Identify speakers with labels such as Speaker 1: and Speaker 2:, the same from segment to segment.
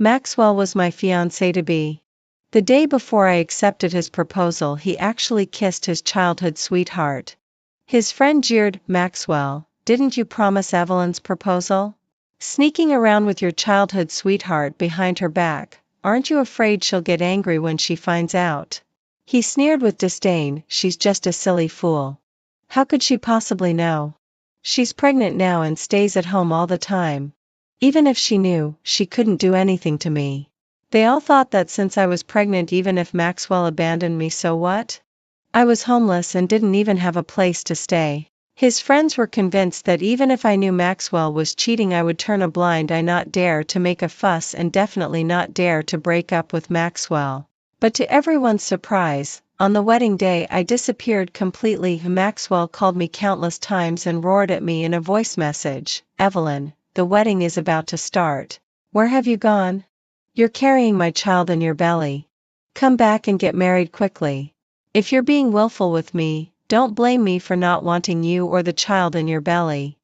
Speaker 1: Maxwell was my fiancé-to-be. The day before I accepted his proposal, he actually kissed his childhood sweetheart. His friend jeered, "Maxwell, didn't you promise Evelyn's proposal? Sneaking around with your childhood sweetheart behind her back, aren't you afraid she'll get angry when she finds out?" He sneered with disdain, "She's just a silly fool. How could she possibly know? She's pregnant now and stays at home all the time. Even if she knew, she couldn't do anything to me." They all thought that since I was pregnant, even if Maxwell abandoned me, so what? I was homeless and didn't even have a place to stay. His friends were convinced that even if I knew Maxwell was cheating, I would turn a blind eye, not dare to make a fuss, and definitely not dare to break up with Maxwell. But to everyone's surprise, on the wedding day I disappeared completely. Maxwell called me countless times and roared at me in a voice message, "Evelyn, the wedding is about to start. Where have you gone? You're carrying my child in your belly. Come back and get married quickly. If you're being willful with me, don't blame me for not wanting you or the child in your belly."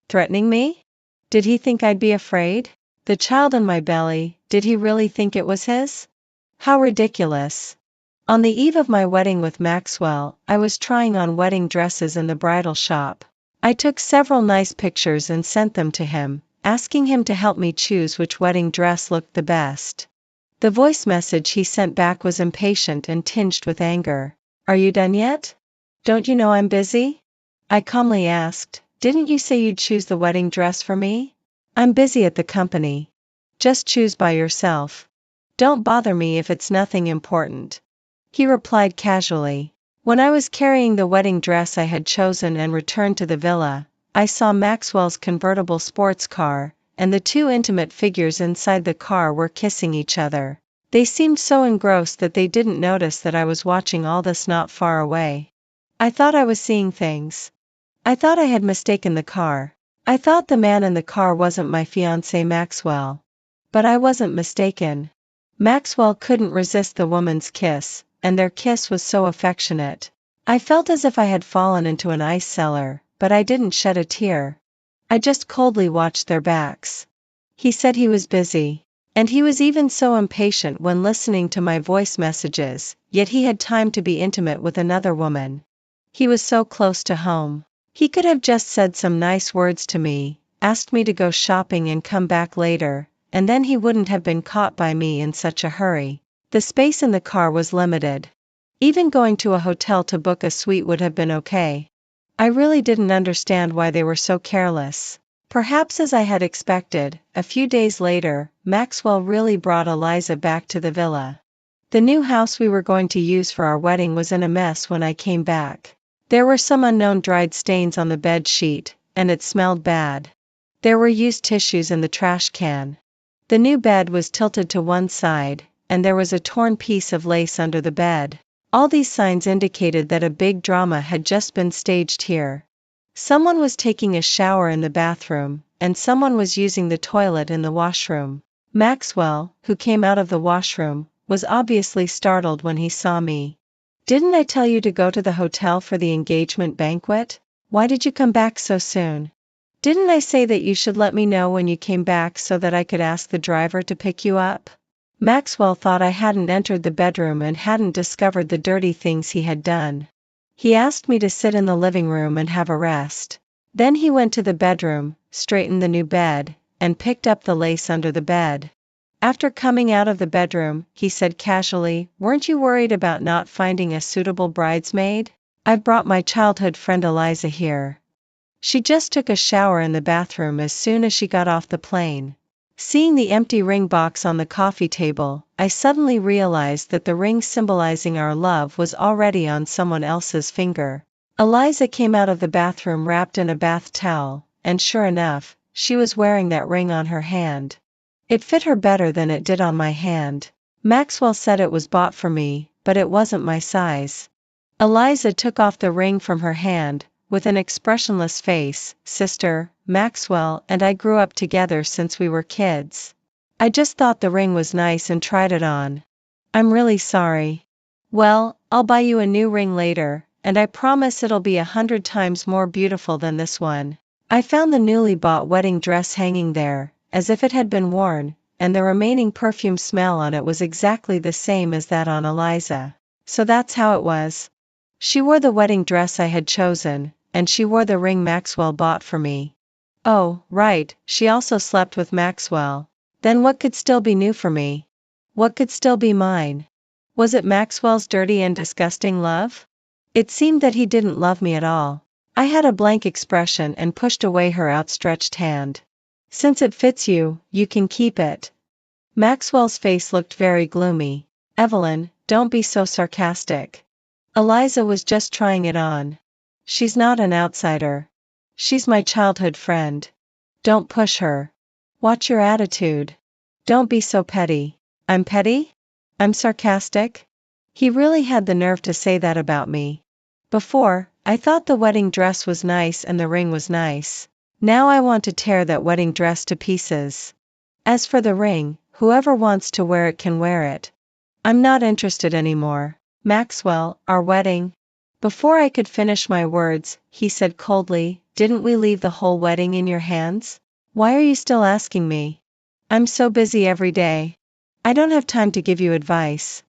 Speaker 1: Threatening me? Did he think I'd be afraid? The child in my belly, did he really think it was his? How ridiculous. On the eve of my wedding with Maxwell, I was trying on wedding dresses in the bridal shop. I took several nice pictures and sent them to him, asking him to help me choose which wedding dress looked the best. The voice message he sent back was impatient and tinged with anger. "Are you done yet? Don't you know I'm busy?" I calmly asked, "Didn't you say you'd choose the wedding dress for me?" "I'm busy at the company. Just choose by yourself. Don't bother me if it's nothing important," he replied casually. When I was carrying the wedding dress I had chosen and returned to the villa, I saw Maxwell's convertible sports car, and the two intimate figures inside the car were kissing each other. They seemed so engrossed that they didn't notice that I was watching all this not far away. I thought I was seeing things. I thought I had mistaken the car. I thought the man in the car wasn't my fiancé Maxwell. But I wasn't mistaken. Maxwell couldn't resist the woman's kiss, and their kiss was so affectionate. I felt as if I had fallen into an ice cellar, but I didn't shed a tear. I just coldly watched their backs. He said he was busy. And he was even so impatient when listening to my voice messages, yet he had time to be intimate with another woman. He was so close to home. He could have just said some nice words to me, asked me to go shopping and come back later, and then he wouldn't have been caught by me in such a hurry. The space in the car was limited. Even going to a hotel to book a suite would have been okay. I really didn't understand why they were so careless. Perhaps as I had expected, a few days later, Maxwell really brought Eliza back to the villa. The new house we were going to use for our wedding was in a mess when I came back. There were some unknown dried stains on the bed sheet, and it smelled bad. There were used tissues in the trash can. The new bed was tilted to one side, and there was a torn piece of lace under the bed. All these signs indicated that a big drama had just been staged here. Someone was taking a shower in the bathroom, and someone was using the toilet in the washroom. Maxwell, who came out of the washroom, was obviously startled when he saw me. "Didn't I tell you to go to the hotel for the engagement banquet? Why did you come back so soon? Didn't I say that you should let me know when you came back so that I could ask the driver to pick you up?" Maxwell thought I hadn't entered the bedroom and hadn't discovered the dirty things he had done. He asked me to sit in the living room and have a rest. Then he went to the bedroom, straightened the new bed, and picked up the lace under the bed. After coming out of the bedroom, he said casually, "Weren't you worried about not finding a suitable bridesmaid? I've brought my childhood friend Eliza here. She just took a shower in the bathroom as soon as she got off the plane." Seeing the empty ring box on the coffee table, I suddenly realized that the ring symbolizing our love was already on someone else's finger. Eliza came out of the bathroom wrapped in a bath towel, and sure enough, she was wearing that ring on her hand. It fit her better than it did on my hand. Maxwell said it was bought for me, but it wasn't my size. Eliza took off the ring from her hand, with an expressionless face. "Sister, Maxwell and I grew up together since we were kids. I just thought the ring was nice and tried it on. I'm really sorry." "Well, I'll buy you a new ring later, and I promise it'll be 100 times more beautiful than this one." I found the newly bought wedding dress hanging there, as if it had been worn, and the remaining perfume smell on it was exactly the same as that on Eliza. So that's how it was. She wore the wedding dress I had chosen, and she wore the ring Maxwell bought for me. Oh, right, she also slept with Maxwell. Then what could still be new for me? What could still be mine? Was it Maxwell's dirty and disgusting love? It seemed that he didn't love me at all. I had a blank expression and pushed away her outstretched hand. Since it fits you, you can keep it. Maxwell's face looked very gloomy. Evelyn, don't be so sarcastic. Eliza was just trying it on. She's not an outsider. She's my childhood friend. Don't push her. Watch your attitude. Don't be so petty. I'm petty? I'm sarcastic? He really had the nerve to say that about me. Before, I thought the wedding dress was nice and the ring was nice. Now I want to tear that wedding dress to pieces. As for the ring, whoever wants to wear it can wear it. I'm not interested anymore. Maxwell, our wedding. Before I could finish my words, he said coldly, didn't we leave the whole wedding in your hands? Why are you still asking me? I'm so busy every day. I don't have time to give you advice.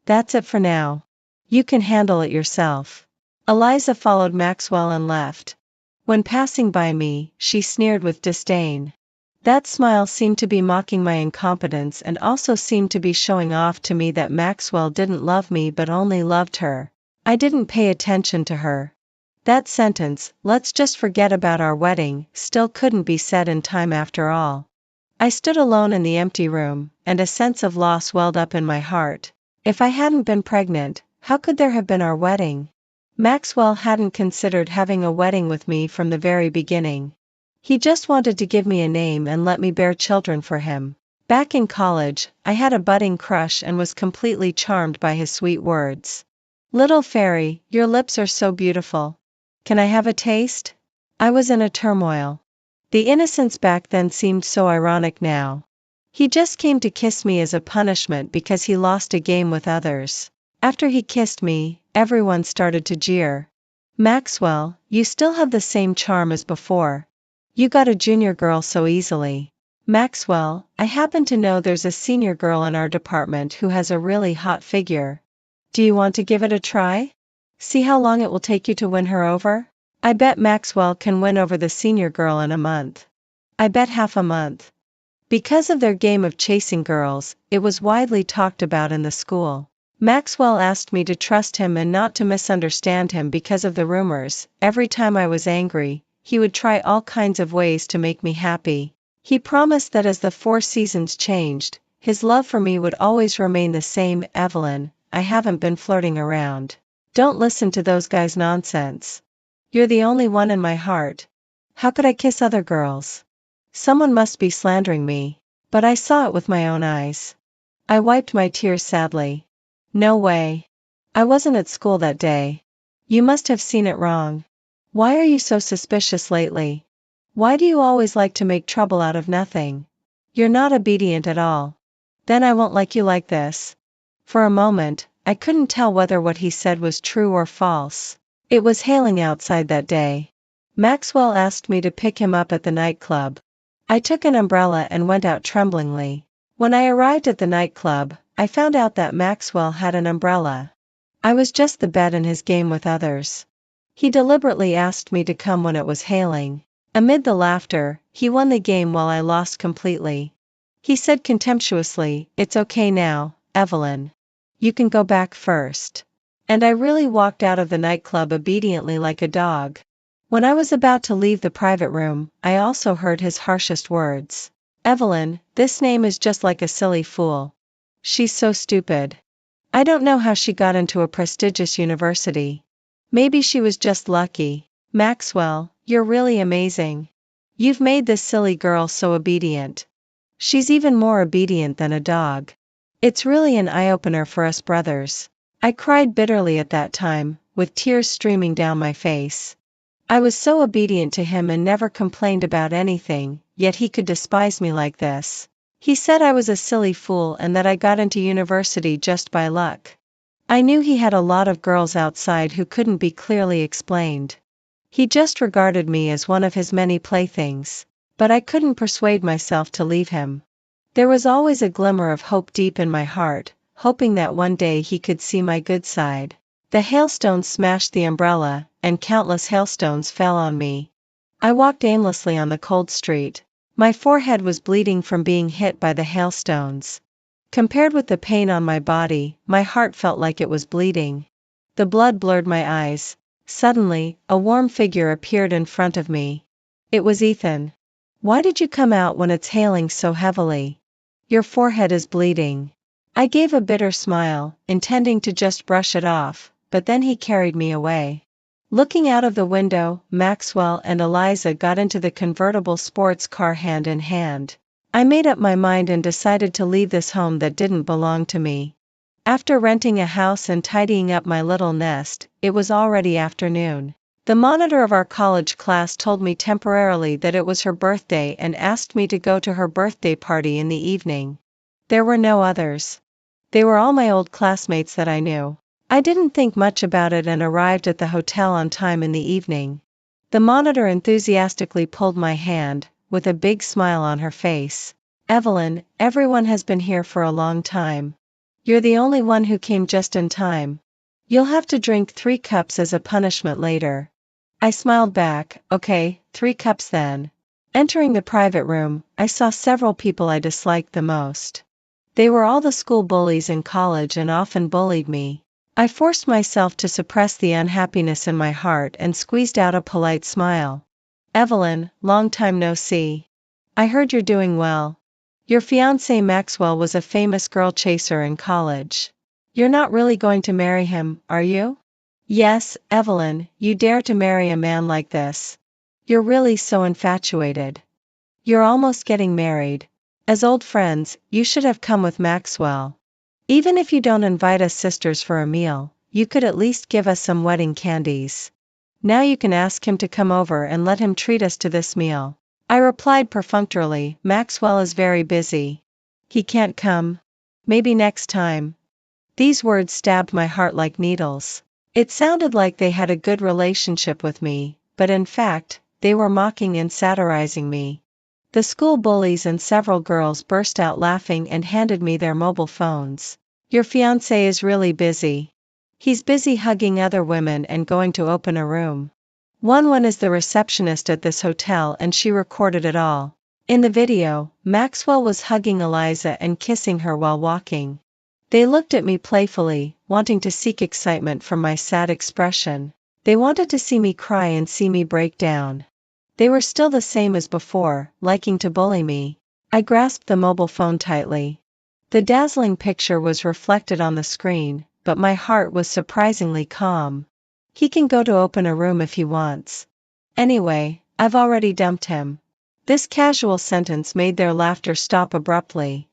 Speaker 1: That's it for now. You can handle it yourself. Eliza followed Maxwell and left. When passing by me, she sneered with disdain. That smile seemed to be mocking my incompetence and also seemed to be showing off to me that Maxwell didn't love me but only loved her. I didn't pay attention to her. That sentence, let's just forget about our wedding, still couldn't be said in time after all. I stood alone in the empty room, and a sense of loss welled up in my heart. If I hadn't been pregnant, how could there have been our wedding? Maxwell hadn't considered having a wedding with me from the very beginning. He just wanted to give me a name and let me bear children for him. Back in college, I had a budding crush and was completely charmed by his sweet words. Little fairy, your lips are so beautiful. Can I have a taste? I was in a turmoil. The innocence back then seemed so ironic now. He just came to kiss me as a punishment because he lost a game with others. After he kissed me, everyone started to jeer. Maxwell, you still have the same charm as before. You got a junior girl so easily. Maxwell, I happen to know there's a senior girl in our department who has a really hot figure. Do you want to give it a try? See how long it will take you to win her over? I bet Maxwell can win over the senior girl in a month. I bet half a month. Because of their game of chasing girls, it was widely talked about in the school. Maxwell asked me to trust him and not to misunderstand him because of the rumors. Every time I was angry, he would try all kinds of ways to make me happy. He promised that as the 4 seasons changed, his love for me would always remain the same. Evelyn, I haven't been flirting around. Don't listen to those guys' nonsense. You're the only one in my heart. How could I kiss other girls? Someone must be slandering me. But I saw it with my own eyes. I wiped my tears sadly. No way. I wasn't at school that day. You must have seen it wrong. Why are you so suspicious lately? Why do you always like to make trouble out of nothing? You're not obedient at all. Then I won't like you like this. For a moment, I couldn't tell whether what he said was true or false. It was hailing outside that day. Maxwell asked me to pick him up at the nightclub. I took an umbrella and went out tremblingly. When I arrived at the nightclub, I found out that Maxwell had an umbrella. I was just the bet in his game with others. He deliberately asked me to come when it was hailing. Amid the laughter, he won the game while I lost completely. He said contemptuously, "It's okay now, Evelyn. You can go back first." And I really walked out of the nightclub obediently like a dog. When I was about to leave the private room, I also heard his harshest words. "Evelyn, this name is just like a silly fool. She's so stupid. I don't know how she got into a prestigious university. Maybe she was just lucky. Maxwell, you're really amazing. You've made this silly girl so obedient. She's even more obedient than a dog. It's really an eye-opener for us brothers." I cried bitterly at that time, with tears streaming down my face. I was so obedient to him and never complained about anything, yet he could despise me like this. He said I was a silly fool and that I got into university just by luck. I knew he had a lot of girls outside who couldn't be clearly explained. He just regarded me as one of his many playthings. But I couldn't persuade myself to leave him. There was always a glimmer of hope deep in my heart, hoping that one day he could see my good side. The hailstones smashed the umbrella, and countless hailstones fell on me. I walked aimlessly on the cold street. My forehead was bleeding from being hit by the hailstones. Compared with the pain on my body, my heart felt like it was bleeding. The blood blurred my eyes. Suddenly, a warm figure appeared in front of me. It was Ethan. "Why did you come out when it's hailing so heavily? Your forehead is bleeding." I gave a bitter smile, intending to just brush it off, but then he carried me away. Looking out of the window, Maxwell and Eliza got into the convertible sports car hand in hand. I made up my mind and decided to leave this home that didn't belong to me. After renting a house and tidying up my little nest, it was already afternoon. The monitor of our college class told me temporarily that it was her birthday and asked me to go to her birthday party in the evening. There were no others. They were all my old classmates that I knew. I didn't think much about it and arrived at the hotel on time in the evening. The monitor enthusiastically pulled my hand, with a big smile on her face. "Evelyn, everyone has been here for a long time. You're the only one who came just in time. You'll have to drink 3 cups as a punishment later." I smiled back. "Okay, 3 cups then." Entering the private room, I saw several people I disliked the most. They were all the school bullies in college and often bullied me. I forced myself to suppress the unhappiness in my heart and squeezed out a polite smile. "Evelyn, long time no see. I heard you're doing well. Your fiancé Maxwell was a famous girl chaser in college. You're not really going to marry him, are you?" "Yes, Evelyn, you dare to marry a man like this. You're really so infatuated. You're almost getting married. As old friends, you should have come with Maxwell. Even if you don't invite us sisters for a meal, you could at least give us some wedding candies. Now you can ask him to come over and let him treat us to this meal." I replied perfunctorily, "Maxwell is very busy. He can't come. Maybe next time." These words stabbed my heart like needles. It sounded like they had a good relationship with me, but in fact, they were mocking and satirizing me. The school bullies and several girls burst out laughing and handed me their mobile phones. "Your fiancé is really busy. He's busy hugging other women and going to open a room. One is the receptionist at this hotel and she recorded it all." In the video, Maxwell was hugging Eliza and kissing her while walking. They looked at me playfully, wanting to seek excitement from my sad expression. They wanted to see me cry and see me break down. They were still the same as before, liking to bully me. I grasped the mobile phone tightly. The dazzling picture was reflected on the screen, but my heart was surprisingly calm. He can go to open a room if he wants. Anyway, I've already dumped him. This casual sentence made their laughter stop abruptly.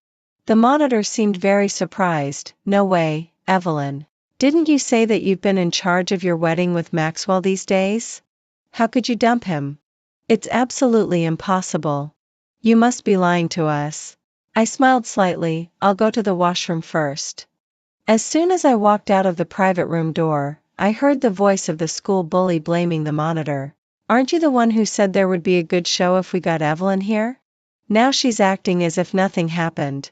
Speaker 1: The monitor seemed very surprised. "No way, Evelyn. Didn't you say that you've been in charge of your wedding with Maxwell these days? How could you dump him? It's absolutely impossible. You must be lying to us." I smiled slightly. "I'll go to the washroom first." As soon as I walked out of the private room door, I heard the voice of the school bully blaming the monitor. "Aren't you the one who said there would be a good show if we got Evelyn here? Now she's acting as if nothing happened.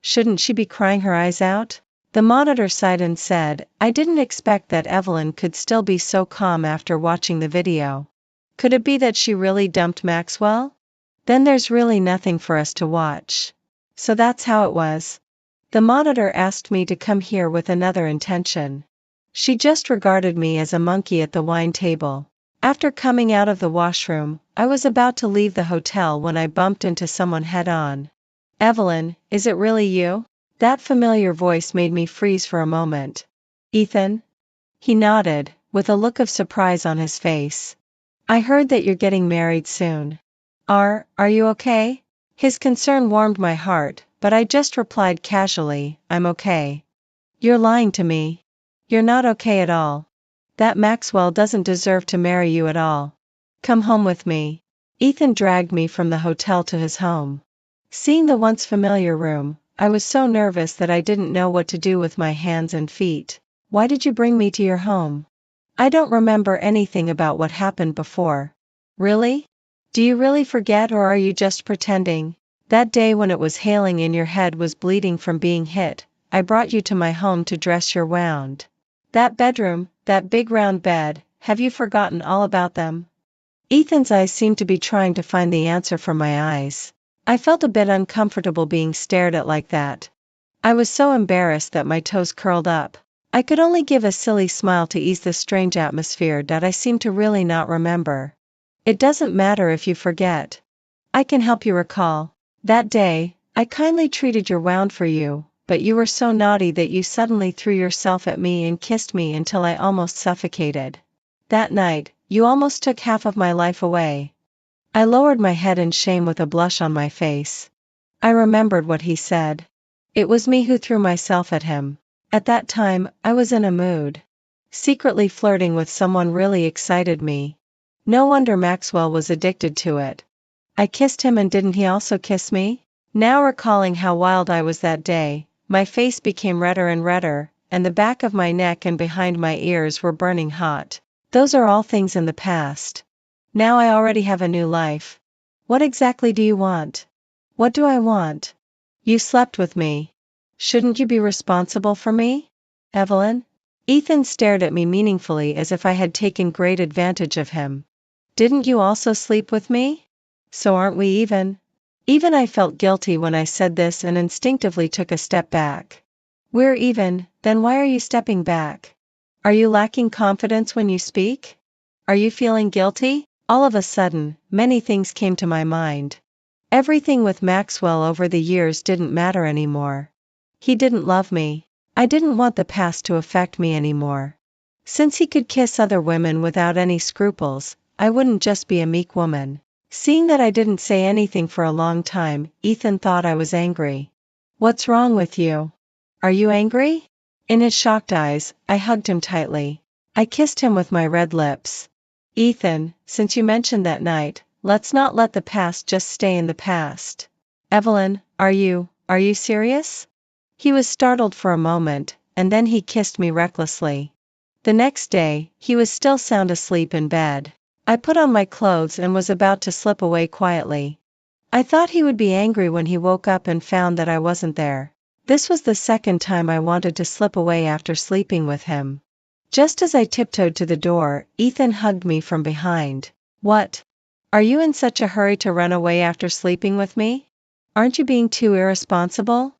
Speaker 1: Shouldn't she be crying her eyes out?" The monitor sighed and said, "I didn't expect that Evelyn could still be so calm after watching the video. Could it be that she really dumped Maxwell? Then there's really nothing for us to watch. So that's how it was." The monitor asked me to come here with another intention. She just regarded me as a monkey at the wine table. After coming out of the washroom, I was about to leave the hotel when I bumped into someone head-on. "Evelyn, is it really you?" That familiar voice made me freeze for a moment. "Ethan?" He nodded, with a look of surprise on his face. "I heard that you're getting married soon. Are you okay?" His concern warmed my heart, but I just replied casually, "I'm okay." "You're lying to me. You're not okay at all. That Maxwell doesn't deserve to marry you at all. Come home with me." Ethan dragged me from the hotel to his home. Seeing the once familiar room, I was so nervous that I didn't know what to do with my hands and feet. "Why did you bring me to your home? I don't remember anything about what happened before." "Really? Do you really forget or are you just pretending?" That day when it was hailing and your head was bleeding from being hit, I brought you to my home to dress your wound. That bedroom, that big round bed, have you forgotten all about them? Ethan's eyes seemed to be trying to find the answer from my eyes. I felt a bit uncomfortable being stared at like that. I was so embarrassed that my toes curled up. I could only give a silly smile to ease the strange atmosphere that I seemed to really not remember. It doesn't matter if you forget. I can help you recall. That day, I kindly treated your wound for you, but you were so naughty that you suddenly threw yourself at me and kissed me until I almost suffocated. That night, you almost took half of my life away. I lowered my head in shame with a blush on my face. I remembered what he said. It was me who threw myself at him. At that time, I was in a mood. Secretly flirting with someone really excited me. No wonder Maxwell was addicted to it. I kissed him, and didn't he also kiss me? Now recalling how wild I was that day, my face became redder and redder, and the back of my neck and behind my ears were burning hot. Those are all things in the past. Now I already have a new life. What exactly do you want? What do I want? You slept with me. Shouldn't you be responsible for me? Evelyn? Ethan stared at me meaningfully as if I had taken great advantage of him. Didn't you also sleep with me? So aren't we even? Even I felt guilty when I said this and instinctively took a step back. We're even, then why are you stepping back? Are you lacking confidence when you speak? Are you feeling guilty? All of a sudden, many things came to my mind. Everything with Maxwell over the years didn't matter anymore. He didn't love me. I didn't want the past to affect me anymore. Since he could kiss other women without any scruples, I wouldn't just be a meek woman. Seeing that I didn't say anything for a long time, Ethan thought I was angry. What's wrong with you? Are you angry? In his shocked eyes, I hugged him tightly. I kissed him with my red lips. Ethan, since you mentioned that night, let's not let the past just stay in the past. Evelyn, are you serious? He was startled for a moment, and then he kissed me recklessly. The next day, he was still sound asleep in bed. I put on my clothes and was about to slip away quietly. I thought he would be angry when he woke up and found that I wasn't there. This was the second time I wanted to slip away after sleeping with him. Just as I tiptoed to the door, Ethan hugged me from behind. What? Are you in such a hurry to run away after sleeping with me? Aren't you being too irresponsible?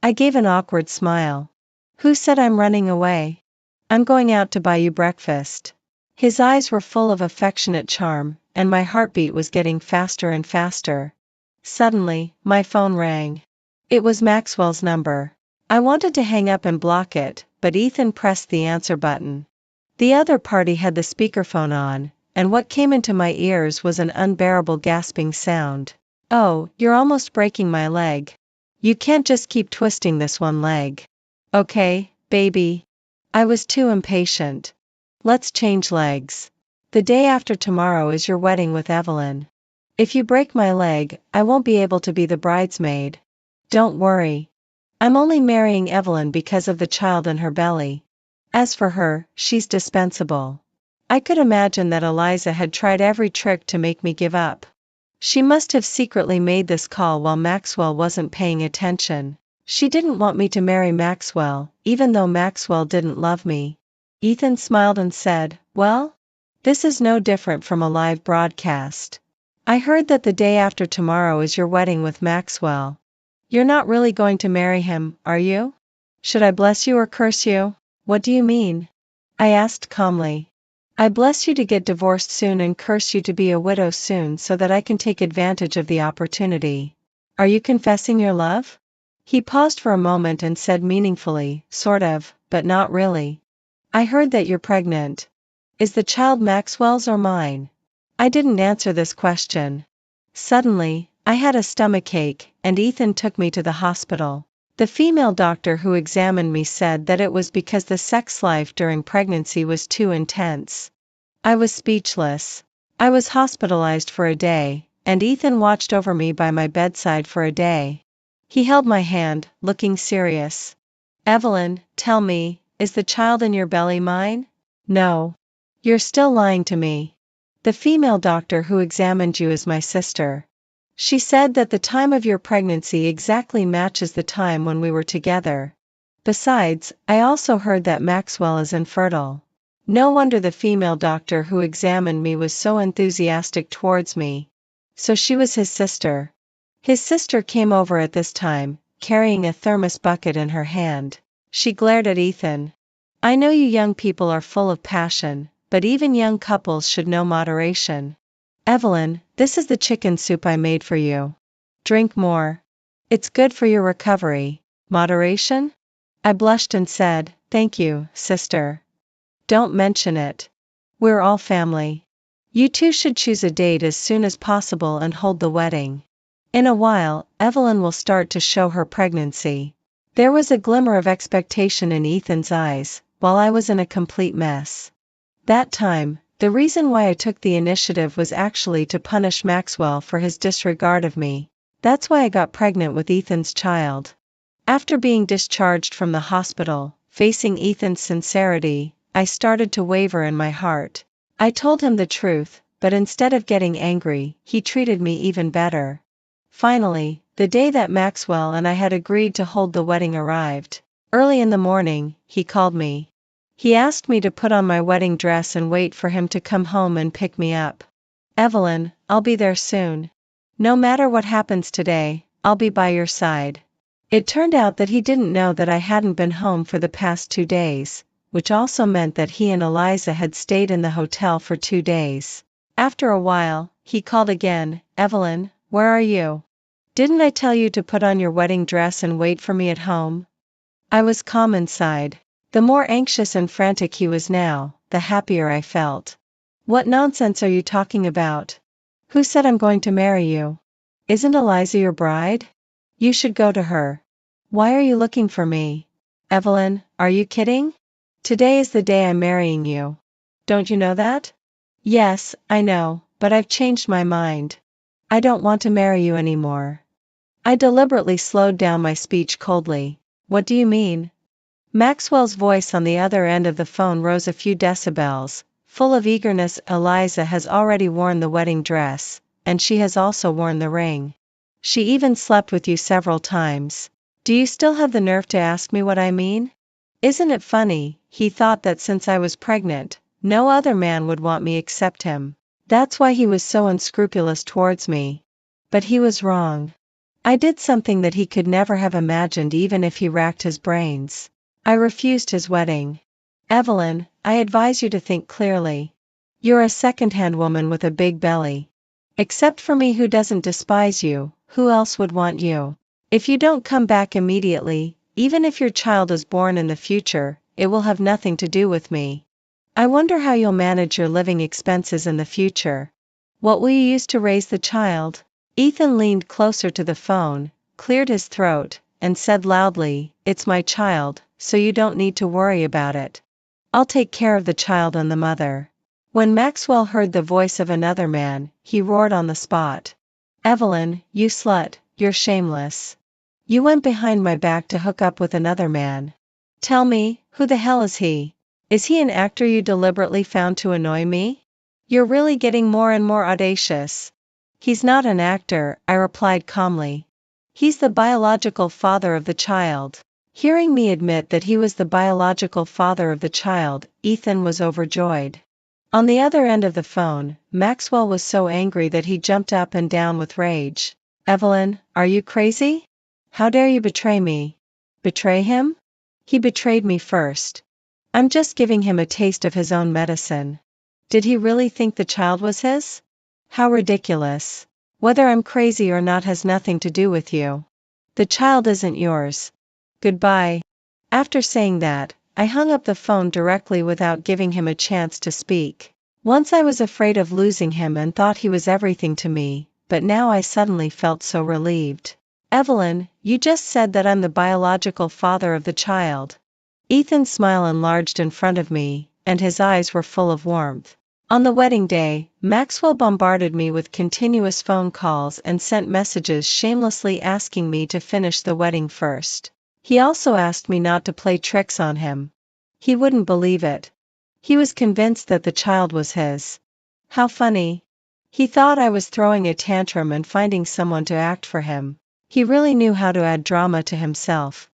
Speaker 1: I gave an awkward smile. Who said I'm running away? I'm going out to buy you breakfast. His eyes were full of affectionate charm, and my heartbeat was getting faster and faster. Suddenly, my phone rang. It was Maxwell's number. I wanted to hang up and block it, but Ethan pressed the answer button. The other party had the speakerphone on, and what came into my ears was an unbearable gasping sound. Oh, you're almost breaking my leg. You can't just keep twisting this one leg. Okay, baby. I was too impatient. Let's change legs. The day after tomorrow is your wedding with Evelyn. If you break my leg, I won't be able to be the bridesmaid. Don't worry. I'm only marrying Evelyn because of the child in her belly. As for her, she's dispensable. I could imagine that Eliza had tried every trick to make me give up. She must have secretly made this call while Maxwell wasn't paying attention. She didn't want me to marry Maxwell, even though Maxwell didn't love me. Ethan smiled and said, well, this is no different from a live broadcast. I heard that the day after tomorrow is your wedding with Maxwell. You're not really going to marry him, are you? Should I bless you or curse you? What do you mean? I asked calmly. I bless you to get divorced soon and curse you to be a widow soon so that I can take advantage of the opportunity. Are you confessing your love? He paused for a moment and said meaningfully, sort of, but not really. I heard that you're pregnant. Is the child Maxwell's or mine? I didn't answer this question. Suddenly, I had a stomachache, and Ethan took me to the hospital. The female doctor who examined me said that it was because the sex life during pregnancy was too intense. I was speechless. I was hospitalized for a day, and Ethan watched over me by my bedside for a day. He held my hand, looking serious. Evelyn, tell me, is the child in your belly mine? No. You're still lying to me. The female doctor who examined you is my sister. She said that the time of your pregnancy exactly matches the time when we were together. Besides, I also heard that Maxwell is infertile. No wonder the female doctor who examined me was so enthusiastic towards me. So she was his sister. His sister came over at this time, carrying a thermos bucket in her hand. She glared at Ethan. I know you young people are full of passion, but even young couples should know moderation. Evelyn, this is the chicken soup I made for you. Drink more. It's good for your recovery. Moderation? I blushed and said, thank you, sister. Don't mention it. We're all family. You two should choose a date as soon as possible and hold the wedding. In a while, Evelyn will start to show her pregnancy. There was a glimmer of expectation in Ethan's eyes, while I was in a complete mess. That time, the reason why I took the initiative was actually to punish Maxwell for his disregard of me. That's why I got pregnant with Ethan's child. After being discharged from the hospital, facing Ethan's sincerity, I started to waver in my heart. I told him the truth, but instead of getting angry, he treated me even better. Finally, the day that Maxwell and I had agreed to hold the wedding arrived. Early in the morning, he called me. He asked me to put on my wedding dress and wait for him to come home and pick me up. Evelyn, I'll be there soon. No matter what happens today, I'll be by your side. It turned out that he didn't know that I hadn't been home for the past 2 days, which also meant that he and Eliza had stayed in the hotel for 2 days. After a while, he called again, Evelyn, where are you? Didn't I tell you to put on your wedding dress and wait for me at home? I was calm inside. The more anxious and frantic he was now, the happier I felt. What nonsense are you talking about? Who said I'm going to marry you? Isn't Eliza your bride? You should go to her. Why are you looking for me? Evelyn, are you kidding? Today is the day I'm marrying you. Don't you know that? Yes, I know, but I've changed my mind. I don't want to marry you anymore. I deliberately slowed down my speech coldly. What do you mean? Maxwell's voice on the other end of the phone rose a few decibels, full of eagerness. Eliza has already worn the wedding dress, and she has also worn the ring. She even slept with you several times. Do you still have the nerve to ask me what I mean? Isn't it funny, he thought that since I was pregnant, no other man would want me except him. That's why he was so unscrupulous towards me. But he was wrong. I did something that he could never have imagined even if he racked his brains. I refused his wedding. Evelyn, I advise you to think clearly. You're a second-hand woman with a big belly. Except for me who doesn't despise you, who else would want you? If you don't come back immediately, even if your child is born in the future, it will have nothing to do with me. I wonder how you'll manage your living expenses in the future. What will you use to raise the child? Ethan leaned closer to the phone, cleared his throat, and said loudly, it's my child, so you don't need to worry about it. I'll take care of the child and the mother. When Maxwell heard the voice of another man, he roared on the spot. Evelyn, you slut, you're shameless. You went behind my back to hook up with another man. Tell me, who the hell is he? Is he an actor you deliberately found to annoy me? You're really getting more and more audacious. He's not an actor, I replied calmly. He's the biological father of the child. Hearing me admit that he was the biological father of the child, Ethan was overjoyed. On the other end of the phone, Maxwell was so angry that he jumped up and down with rage. Evelyn, are you crazy? How dare you betray me? Betray him? He betrayed me first. I'm just giving him a taste of his own medicine. Did he really think the child was his? How ridiculous. Whether I'm crazy or not has nothing to do with you. The child isn't yours. Goodbye. After saying that, I hung up the phone directly without giving him a chance to speak. Once I was afraid of losing him and thought he was everything to me, but now I suddenly felt so relieved. Evelyn, you just said that I'm the biological father of the child. Ethan's smile enlarged in front of me, and his eyes were full of warmth. On the wedding day, Maxwell bombarded me with continuous phone calls and sent messages shamelessly asking me to finish the wedding first. He also asked me not to play tricks on him. He wouldn't believe it. He was convinced that the child was his. How funny. He thought I was throwing a tantrum and finding someone to act for him. He really knew how to add drama to himself.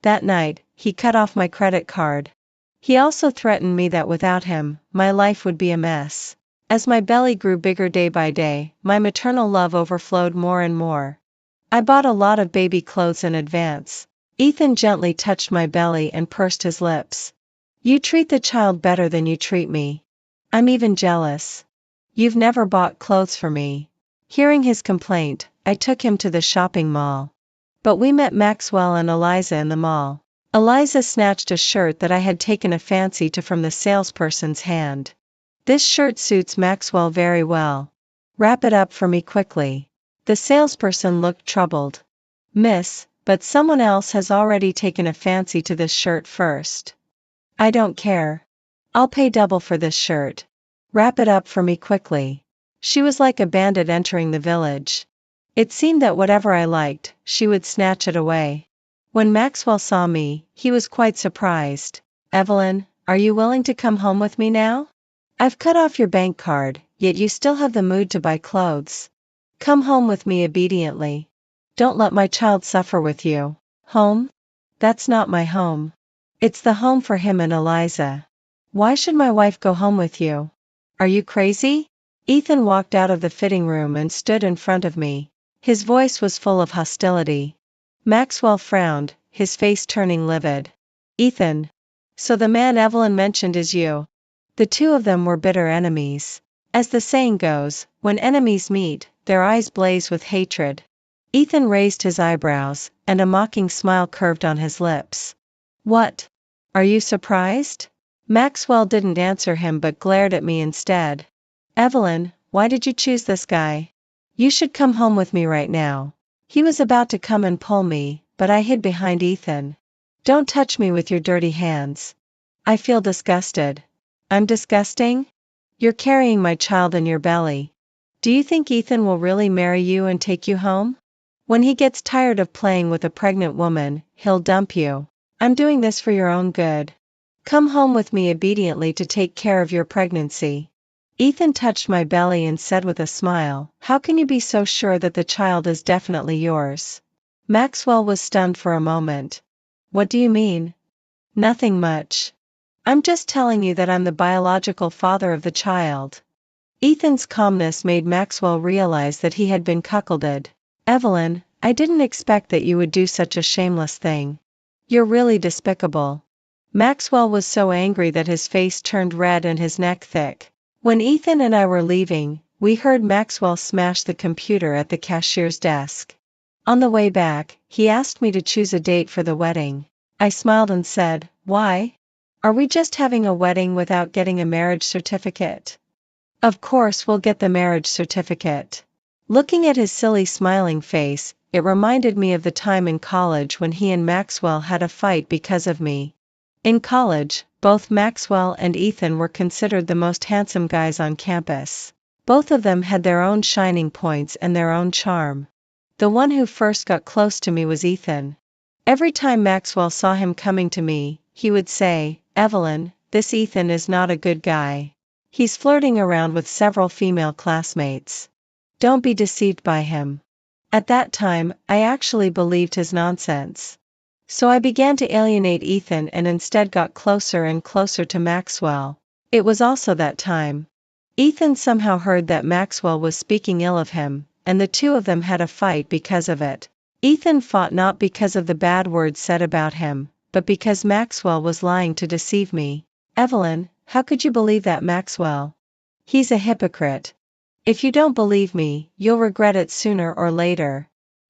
Speaker 1: That night, he cut off my credit card. He also threatened me that without him, my life would be a mess. As my belly grew bigger day by day, my maternal love overflowed more and more. I bought a lot of baby clothes in advance. Ethan gently touched my belly and pursed his lips. You treat the child better than you treat me. I'm even jealous. You've never bought clothes for me. Hearing his complaint, I took him to the shopping mall. But we met Maxwell and Eliza in the mall. Eliza snatched a shirt that I had taken a fancy to from the salesperson's hand. This shirt suits Maxwell very well. Wrap it up for me quickly. The salesperson looked troubled. Miss, but someone else has already taken a fancy to this shirt first. I don't care. I'll pay double for this shirt. Wrap it up for me quickly. She was like a bandit entering the village. It seemed that whatever I liked, she would snatch it away. When Maxwell saw me, he was quite surprised. Evelyn, are you willing to come home with me now? I've cut off your bank card, yet you still have the mood to buy clothes. Come home with me obediently. Don't let my child suffer with you. Home? That's not my home. It's the home for him and Eliza. Why should my wife go home with you? Are you crazy? Ethan walked out of the fitting room and stood in front of me. His voice was full of hostility. Maxwell frowned, his face turning livid. Ethan. So the man Evelyn mentioned is you. The two of them were bitter enemies. As the saying goes, when enemies meet, their eyes blaze with hatred. Ethan raised his eyebrows, and a mocking smile curved on his lips. What? Are you surprised? Maxwell didn't answer him but glared at me instead. Evelyn, why did you choose this guy? You should come home with me right now. He was about to come and pull me, but I hid behind Ethan. Don't touch me with your dirty hands. I feel disgusted. I'm disgusting? You're carrying my child in your belly. Do you think Ethan will really marry you and take you home? When he gets tired of playing with a pregnant woman, he'll dump you. I'm doing this for your own good. Come home with me obediently to take care of your pregnancy. Ethan touched my belly and said with a smile, how can you be so sure that the child is definitely yours? Maxwell was stunned for a moment. What do you mean? Nothing much. I'm just telling you that I'm the biological father of the child. Ethan's calmness made Maxwell realize that he had been cuckolded. Evelyn, I didn't expect that you would do such a shameless thing. You're really despicable. Maxwell was so angry that his face turned red and his neck thick. When Ethan and I were leaving, we heard Maxwell smash the computer at the cashier's desk. On the way back, he asked me to choose a date for the wedding. I smiled and said, why? Are we just having a wedding without getting a marriage certificate? Of course we'll get the marriage certificate. Looking at his silly smiling face, it reminded me of the time in college when he and Maxwell had a fight because of me. In college, both Maxwell and Ethan were considered the most handsome guys on campus. Both of them had their own shining points and their own charm. The one who first got close to me was Ethan. Every time Maxwell saw him coming to me, he would say, Evelyn, this Ethan is not a good guy. He's flirting around with several female classmates. Don't be deceived by him. At that time, I actually believed his nonsense. So I began to alienate Ethan and instead got closer and closer to Maxwell. It was also that time. Ethan somehow heard that Maxwell was speaking ill of him, and the two of them had a fight because of it. Ethan fought not because of the bad words said about him, but because Maxwell was lying to deceive me. Evelyn, how could you believe that Maxwell? He's a hypocrite. If you don't believe me, you'll regret it sooner or later.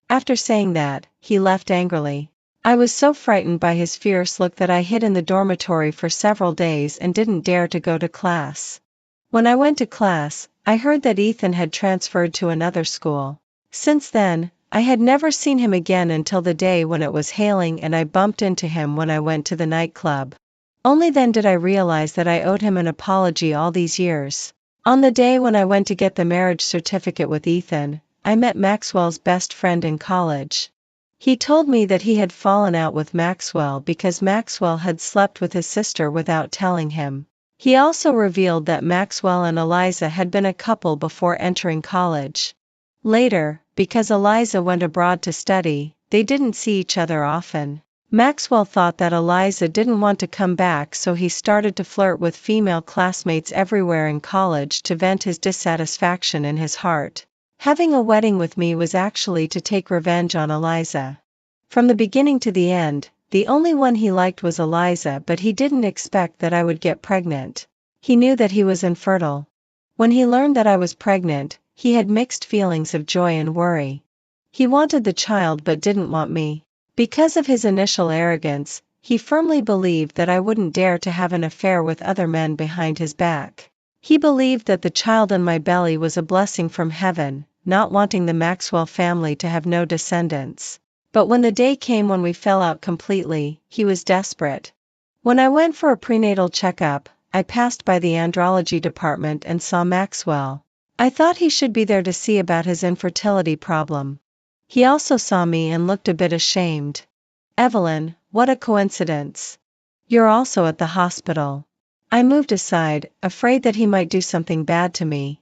Speaker 1: After saying that, he left angrily. I was so frightened by his fierce look that I hid in the dormitory for several days and didn't dare to go to class. When I went to class, I heard that Ethan had transferred to another school. Since then, I had never seen him again until the day when it was hailing and I bumped into him when I went to the nightclub. Only then did I realize that I owed him an apology all these years. On the day when I went to get the marriage certificate with Ethan, I met Maxwell's best friend in college. He told me that he had fallen out with Maxwell because Maxwell had slept with his sister without telling him. He also revealed that Maxwell and Eliza had been a couple before entering college. Later, because Eliza went abroad to study, they didn't see each other often. Maxwell thought that Eliza didn't want to come back, so he started to flirt with female classmates everywhere in college to vent his dissatisfaction in his heart. Having a wedding with me was actually to take revenge on Eliza. From the beginning to the end, the only one he liked was Eliza, but he didn't expect that I would get pregnant. He knew that he was infertile. When he learned that I was pregnant, he had mixed feelings of joy and worry. He wanted the child but didn't want me. Because of his initial arrogance, he firmly believed that I wouldn't dare to have an affair with other men behind his back. He believed that the child in my belly was a blessing from heaven, not wanting the Maxwell family to have no descendants. But when the day came when we fell out completely, he was desperate. When I went for a prenatal checkup, I passed by the andrology department and saw Maxwell. I thought he should be there to see about his infertility problem. He also saw me and looked a bit ashamed. "Evelyn, what a coincidence. You're also at the hospital." I moved aside, afraid that he might do something bad to me.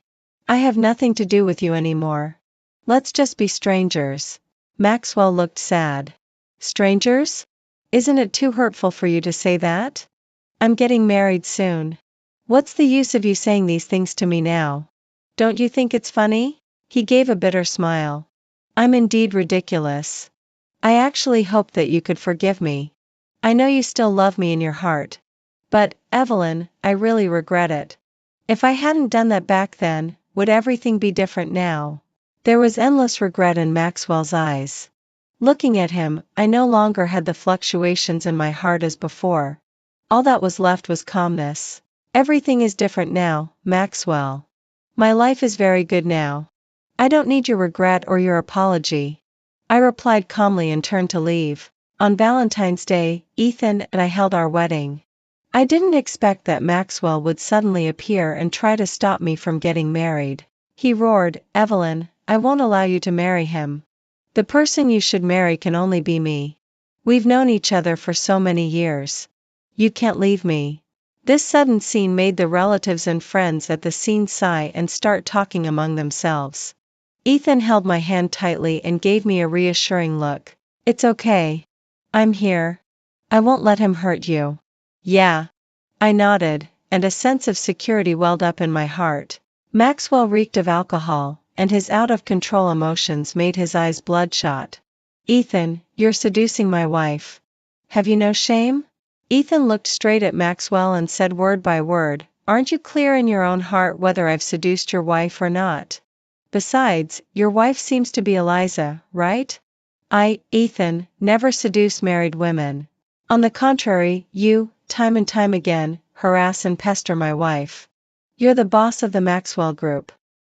Speaker 1: "I have nothing to do with you anymore. Let's just be strangers." Maxwell looked sad. "Strangers? Isn't it too hurtful for you to say that? I'm getting married soon. What's the use of you saying these things to me now? Don't you think it's funny?" He gave a bitter smile. "I'm indeed ridiculous. I actually hope that you could forgive me. I know you still love me in your heart. But, Evelyn, I really regret it. If I hadn't done that back then, would everything be different now?" There was endless regret in Maxwell's eyes. Looking at him, I no longer had the fluctuations in my heart as before. All that was left was calmness. "Everything is different now, Maxwell. My life is very good now. I don't need your regret or your apology." I replied calmly and turned to leave. On Valentine's Day, Ethan and I held our wedding. I didn't expect that Maxwell would suddenly appear and try to stop me from getting married. He roared, "Evelyn, I won't allow you to marry him. The person you should marry can only be me. We've known each other for so many years. You can't leave me." This sudden scene made the relatives and friends at the scene sigh and start talking among themselves. Ethan held my hand tightly and gave me a reassuring look. "It's okay. I'm here. I won't let him hurt you." "Yeah." I nodded, and a sense of security welled up in my heart. Maxwell reeked of alcohol, and his out-of-control emotions made his eyes bloodshot. "Ethan, you're seducing my wife. Have you no shame?" Ethan looked straight at Maxwell and said word by word, "Aren't you clear in your own heart whether I've seduced your wife or not? Besides, your wife seems to be Eliza, right? Ethan, never seduce married women. On the contrary, you, time and time again, harass and pester my wife. You're the boss of the Maxwell Group.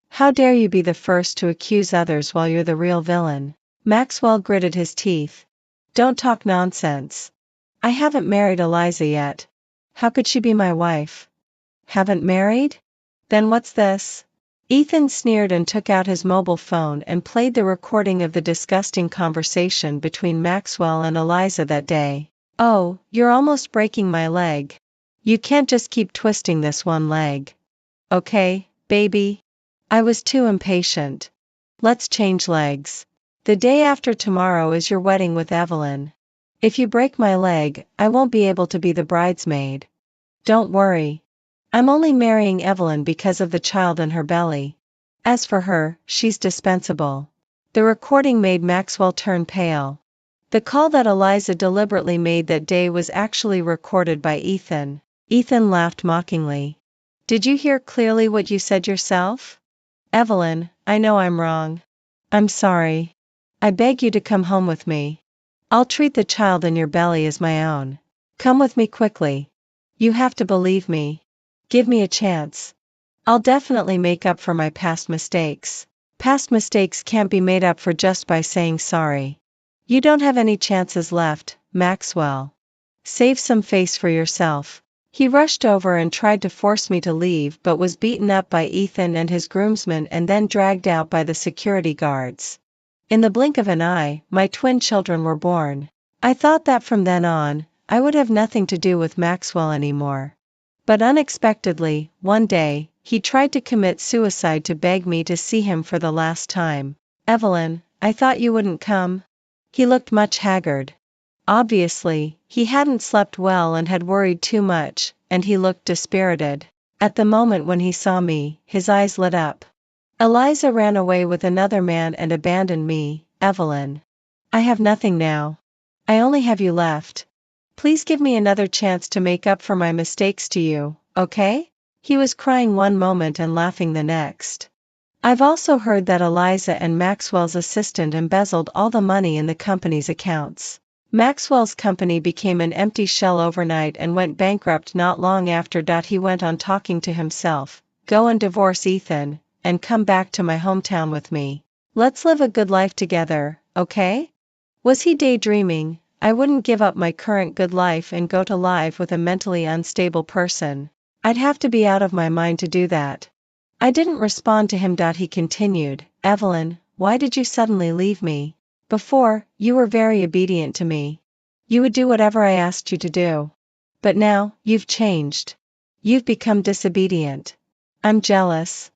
Speaker 1: How dare you be the first to accuse others while you're the real villain?" Maxwell gritted his teeth. "Don't talk nonsense. I haven't married Eliza yet. How could she be my wife?" "Haven't married? Then what's this?" Ethan sneered and took out his mobile phone and played the recording of the disgusting conversation between Maxwell and Eliza that day. "Oh, you're almost breaking my leg. You can't just keep twisting this one leg. Okay, baby?" I was too impatient. "Let's change legs. The day after tomorrow is your wedding with Evelyn. If you break my leg, I won't be able to be the bridesmaid. Don't worry. I'm only marrying Evelyn because of the child in her belly. As for her, she's dispensable." The recording made Maxwell turn pale. The call that Eliza deliberately made that day was actually recorded by Ethan. Ethan laughed mockingly. "Did you hear clearly what you said yourself? Evelyn, I know I'm wrong. I'm sorry. I beg you to come home with me. I'll treat the child in your belly as my own. Come with me quickly. You have to believe me. Give me a chance. I'll definitely make up for my past mistakes." "Past mistakes can't be made up for just by saying sorry. You don't have any chances left, Maxwell. Save some face for yourself." He rushed over and tried to force me to leave but was beaten up by Ethan and his groomsmen and then dragged out by the security guards. In the blink of an eye, my twin children were born. I thought that from then on, I would have nothing to do with Maxwell anymore. But unexpectedly, one day, he tried to commit suicide to beg me to see him for the last time. Evelyn, I thought you wouldn't come. He looked much haggard. Obviously, he hadn't slept well and had worried too much, and he looked dispirited. At the moment when he saw me, his eyes lit up. Eliza ran away with another man and abandoned me, Evelyn. I have nothing now. I only have you left. Please give me another chance to make up for my mistakes to you, okay? He was crying one moment and laughing the next. I've also heard that Eliza and Maxwell's assistant embezzled all the money in the company's accounts. Maxwell's company became an empty shell overnight and went bankrupt not long after. He went on talking to himself, go and divorce Ethan, and come back to my hometown with me. Let's live a good life together, okay? Was he daydreaming? I wouldn't give up my current good life and go to live with a mentally unstable person. I'd have to be out of my mind to do that. I didn't respond to him. He continued, Evelyn, why did you suddenly leave me? Before, you were very obedient to me. You would do whatever I asked you to do. But now, you've changed. You've become disobedient. I'm jealous.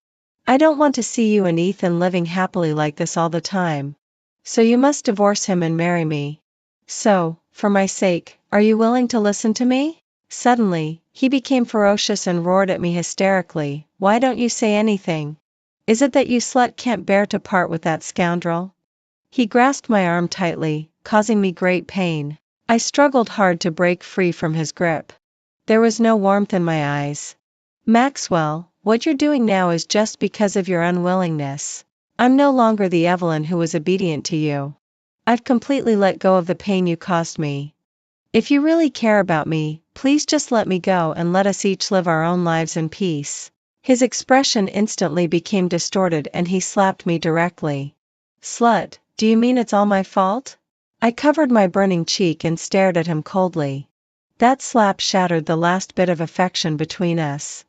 Speaker 1: I don't want to see you and Ethan living happily like this all the time. So you must divorce him and marry me. So, for my sake, are you willing to listen to me? Suddenly, he became ferocious and roared at me hysterically, why don't you say anything? Is it that you slut can't bear to part with that scoundrel? He grasped my arm tightly, causing me great pain. I struggled hard to break free from his grip. There was no warmth in my eyes. Maxwell, what you're doing now is just because of your unwillingness. I'm no longer the Evelyn who was obedient to you. I've completely let go of the pain you caused me. If you really care about me, please just let me go and let us each live our own lives in peace. His expression instantly became distorted and he slapped me directly. Slut, do you mean it's all my fault? I covered my burning cheek and stared at him coldly. That slap shattered the last bit of affection between us.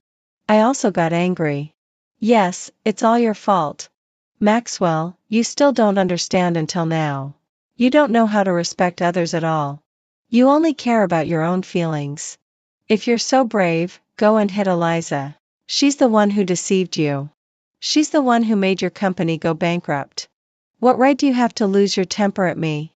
Speaker 1: I also got angry. Yes, it's all your fault. Maxwell, you still don't understand until now. You don't know how to respect others at all. You only care about your own feelings. If you're so brave, go and hit Eliza. She's the one who deceived you. She's the one who made your company go bankrupt. What right do you have to lose your temper at me?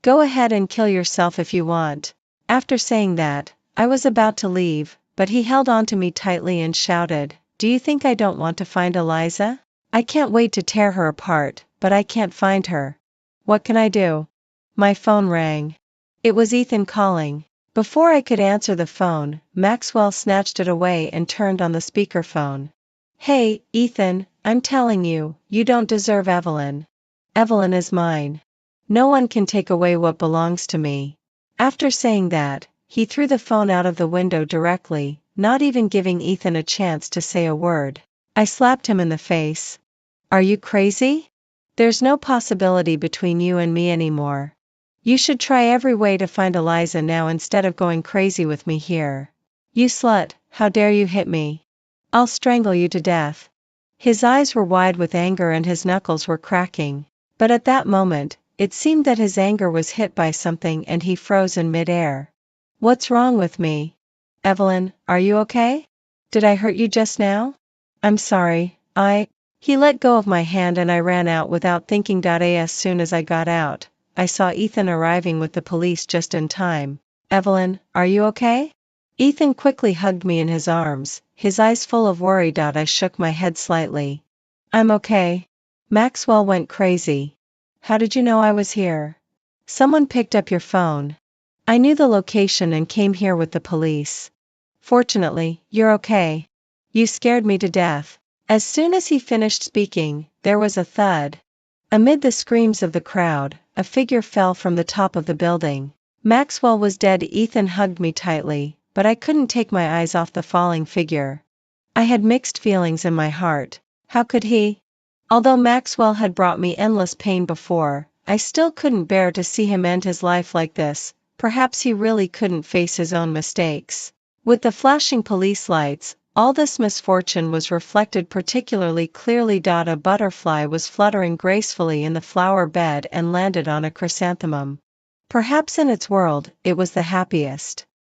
Speaker 1: Go ahead and kill yourself if you want. After saying that, I was about to leave, but he held on to me tightly and shouted, do you think I don't want to find Eliza? I can't wait to tear her apart, but I can't find her. What can I do? My phone rang. It was Ethan calling. Before I could answer the phone, Maxwell snatched it away and turned on the speakerphone. Hey, Ethan, I'm telling you, you don't deserve Evelyn. Evelyn is mine. No one can take away what belongs to me. After saying that, he threw the phone out of the window directly, not even giving Ethan a chance to say a word. I slapped him in the face. Are you crazy? There's no possibility between you and me anymore. You should try every way to find Eliza now instead of going crazy with me here. You slut, how dare you hit me? I'll strangle you to death. His eyes were wide with anger and his knuckles were cracking. But at that moment, it seemed that his anger was hit by something and he froze in midair. What's wrong with me? Evelyn, are you okay? Did I hurt you just now? I'm sorry, He let go of my hand and I ran out without thinking. As soon as I got out, I saw Ethan arriving with the police just in time. Evelyn, are you okay? Ethan quickly hugged me in his arms, his eyes full of worry. I shook my head slightly. I'm okay. Maxwell went crazy. How did you know I was here? Someone picked up your phone. I knew the location and came here with the police. Fortunately, you're okay. You scared me to death. As soon as he finished speaking, there was a thud. Amid the screams of the crowd, a figure fell from the top of the building. Maxwell was dead. Ethan hugged me tightly, but I couldn't take my eyes off the falling figure. I had mixed feelings in my heart. How could he? Although Maxwell had brought me endless pain before, I still couldn't bear to see him end his life like this. Perhaps he really couldn't face his own mistakes. With the flashing police lights, all this misfortune was reflected particularly clearly. A butterfly was fluttering gracefully in the flower bed and landed on a chrysanthemum. Perhaps in its world, it was the happiest.